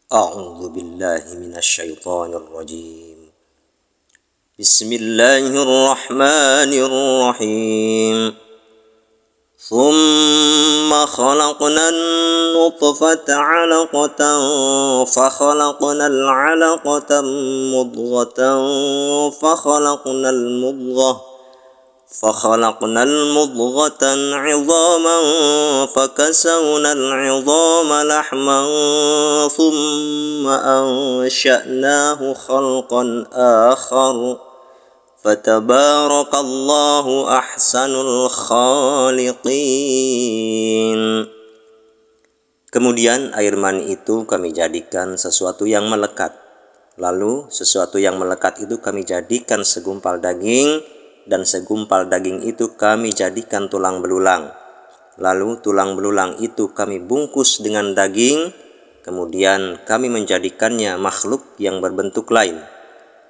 أعوذ بالله من الشيطان الرجيم. بسم الله الرحمن الرحيم. ثم خلقنا النطفة علقة فخلقنا العلقة مضغة فخلقنا المضغة عظاما فكسونا العظام لحما ثم أنشأناه خلقا آخر فتبارك الله أحسن الخالقين. Kemudian air mani itu kami jadikan sesuatu yang melekat. Lalu sesuatu yang melekat itu kami jadikan segumpal daging, dan segumpal daging itu kami jadikan tulang belulang. Lalu tulang belulang itu kami bungkus dengan daging, kemudian kami menjadikannya makhluk yang berbentuk lain.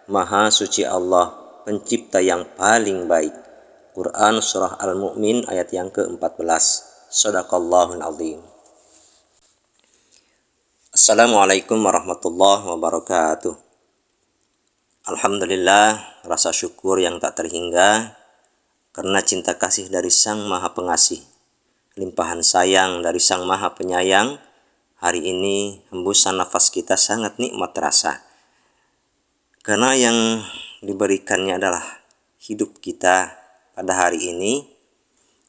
Maha suci Allah, pencipta yang paling baik. Quran Surah Al-Mu'min ayat yang ke-14. Shadaqallahul azim. Assalamualaikum warahmatullahi wabarakatuh. Alhamdulillah, rasa syukur yang tak terhingga karena cinta kasih dari Sang Maha Pengasih, limpahan sayang dari Sang Maha Penyayang. Hari ini hembusan nafas kita sangat nikmat terasa, karena yang diberikannya adalah hidup kita pada hari ini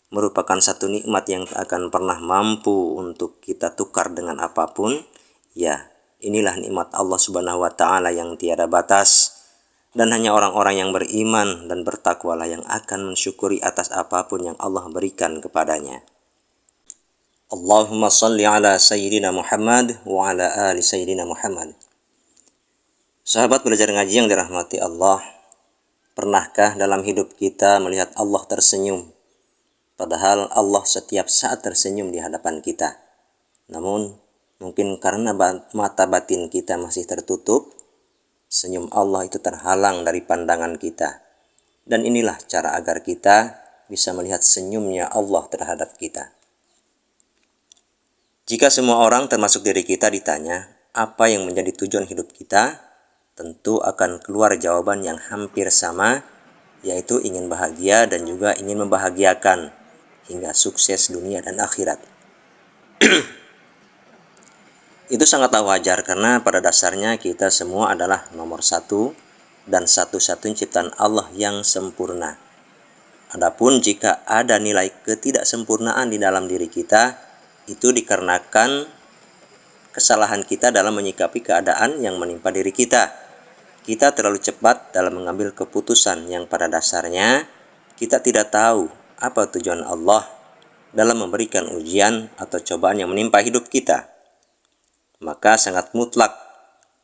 merupakan satu nikmat yang tak akan pernah mampu untuk kita tukar dengan apapun. Ya, inilah nikmat Allah Subhanahu wa Ta'ala yang tiada batas. Dan hanya orang-orang yang beriman dan bertakwalah yang akan mensyukuri atas apapun yang Allah berikan kepadanya. Allahumma salli ala Sayyidina Muhammad wa ala ali Sayyidina Muhammad. Sahabat belajar ngaji yang dirahmati Allah, pernahkah dalam hidup kita melihat Allah tersenyum? Padahal Allah setiap saat tersenyum di hadapan kita. Namun, mungkin karena mata batin kita masih tertutup, senyum Allah itu terhalang dari pandangan kita. Dan inilah cara agar kita bisa melihat senyumnya Allah terhadap kita. Jika semua orang termasuk diri kita ditanya apa yang menjadi tujuan hidup kita, tentu akan keluar jawaban yang hampir sama, yaitu ingin bahagia dan juga ingin membahagiakan hingga sukses dunia dan akhirat. Itu sangatlah wajar karena pada dasarnya kita semua adalah nomor satu dan satu-satunya ciptaan Allah yang sempurna. Adapun jika ada nilai ketidaksempurnaan di dalam diri kita, itu dikarenakan kesalahan kita dalam menyikapi keadaan yang menimpa diri kita. Kita terlalu cepat dalam mengambil keputusan yang pada dasarnya kita tidak tahu apa tujuan Allah dalam memberikan ujian atau cobaan yang menimpa hidup kita. Maka sangat mutlak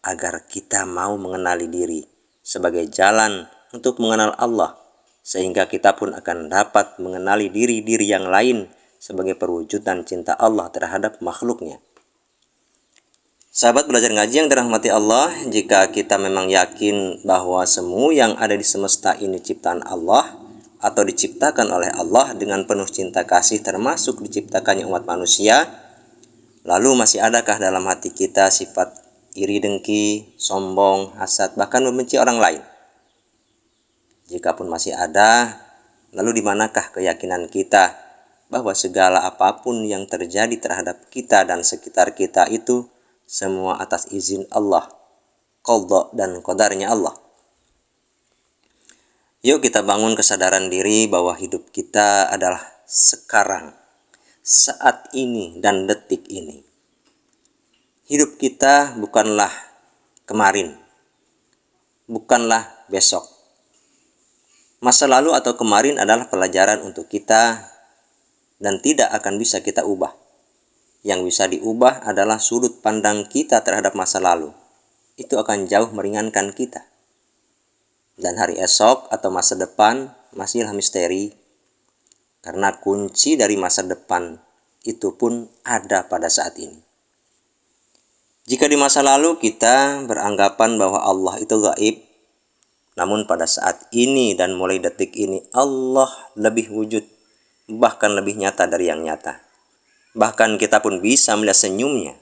agar kita mau mengenali diri sebagai jalan untuk mengenal Allah, sehingga kita pun akan dapat mengenali diri-diri yang lain sebagai perwujudan cinta Allah terhadap makhluknya. Sahabat belajar ngaji yang dirahmati Allah, jika kita memang yakin bahwa semua yang ada di semesta ini ciptaan Allah atau diciptakan oleh Allah dengan penuh cinta kasih, termasuk diciptakannya umat manusia, lalu masih adakah dalam hati kita sifat iri dengki, sombong, hasad, bahkan membenci orang lain? Jikapun masih ada, lalu di manakah keyakinan kita bahwa segala apapun yang terjadi terhadap kita dan sekitar kita itu semua atas izin Allah, qadha dan qadarnya Allah? Yuk kita bangun kesadaran diri bahwa hidup kita adalah sekarang, saat ini dan detik ini. Hidup kita bukanlah kemarin, bukanlah besok. Masa lalu atau kemarin adalah pelajaran untuk kita dan tidak akan bisa kita ubah. Yang bisa diubah adalah sudut pandang kita terhadap masa lalu. Itu akan jauh meringankan kita. Dan hari esok atau masa depan masihlah misteri, karena kunci dari masa depan itu pun ada pada saat ini. Jika di masa lalu kita beranggapan bahwa Allah itu gaib, namun pada saat ini dan mulai detik ini Allah lebih wujud, bahkan lebih nyata dari yang nyata. Bahkan kita pun bisa melihat senyumnya.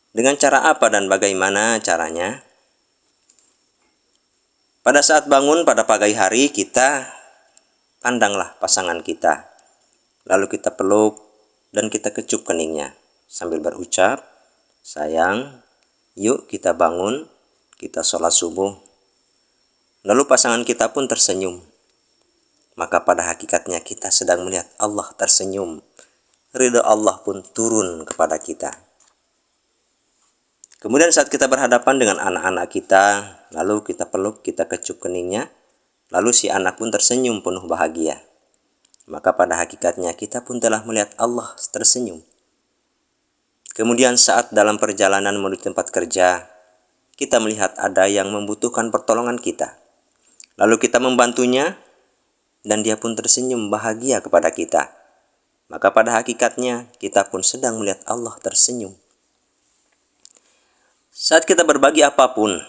Dengan cara apa dan bagaimana caranya? Pada saat bangun pada pagi hari, kita pandanglah pasangan kita. Lalu kita peluk dan kita kecup keningnya sambil berucap, sayang, yuk kita bangun, kita sholat subuh. Lalu pasangan kita pun tersenyum. Maka pada hakikatnya kita sedang melihat Allah tersenyum. Ridha Allah pun turun kepada kita. Kemudian saat kita berhadapan dengan anak-anak kita, lalu kita peluk, kita kecup keningnya, lalu si anak pun tersenyum penuh bahagia. Maka pada hakikatnya kita pun telah melihat Allah tersenyum. Kemudian saat dalam perjalanan menuju tempat kerja, kita melihat ada yang membutuhkan pertolongan kita. Lalu kita membantunya, dan dia pun tersenyum bahagia kepada kita. Maka pada hakikatnya kita pun sedang melihat Allah tersenyum. Saat kita berbagi apapun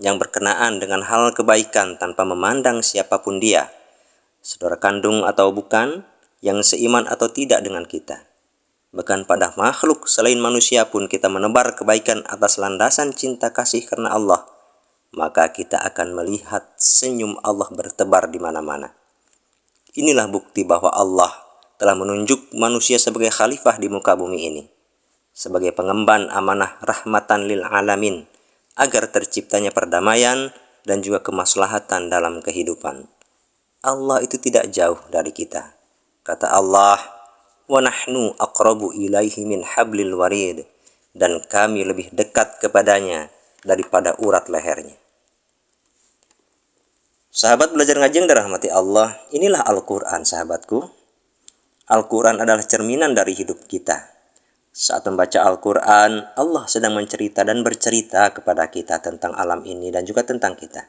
yang berkenaan dengan hal kebaikan tanpa memandang siapapun dia, saudara kandung atau bukan, yang seiman atau tidak dengan kita, bahkan pada makhluk selain manusia pun kita menebar kebaikan atas landasan cinta kasih karena Allah, maka kita akan melihat senyum Allah bertebar di mana-mana. Inilah bukti bahwa Allah telah menunjuk manusia sebagai khalifah di muka bumi ini, sebagai pengemban amanah rahmatan lil alamin, agar terciptanya perdamaian dan juga kemaslahatan dalam kehidupan. Allah itu tidak jauh dari kita. Kata Allah, wa nahnu aqrabu ilaihi min hablil warid, dan kami lebih dekat kepadanya daripada urat lehernya. Sahabat belajar ngaji yang dirahmati Allah, inilah Al-Quran sahabatku. Al-Quran adalah cerminan dari hidup kita. Saat membaca Al-Quran, Allah sedang mencerita dan bercerita kepada kita tentang alam ini dan juga tentang kita.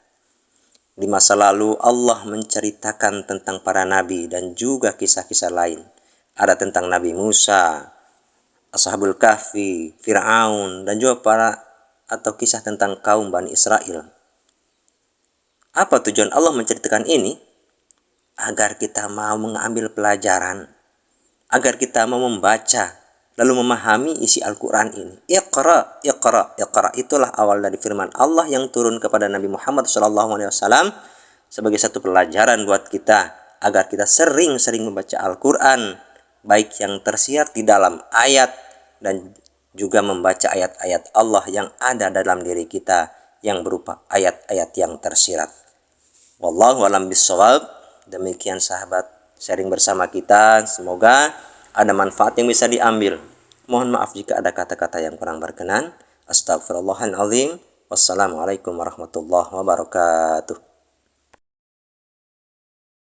Di masa lalu, Allah menceritakan tentang para nabi dan juga kisah-kisah lain. Ada tentang Nabi Musa, Ashabul Kahfi, Fir'aun, dan juga kisah tentang kaum Bani Israel. Apa tujuan Allah menceritakan ini? Agar kita mau mengambil pelajaran, agar kita mau membaca, lalu memahami isi Al-Quran ini. Iqra, iqra, iqra. Itulah awal dari firman Allah yang turun kepada Nabi Muhammad SAW sebagai satu pelajaran buat kita, agar kita sering-sering membaca Al-Quran, baik yang tersirat di dalam ayat dan juga membaca ayat-ayat Allah yang ada dalam diri kita yang berupa ayat-ayat yang tersirat. Wallahu a'lam bishawab. Demikian sahabat sharing bersama kita. Semoga ada manfaat yang bisa diambil. Mohon maaf jika ada kata-kata yang kurang berkenan. Astagfirullahaladzim. Wassalamualaikum warahmatullahi wabarakatuh.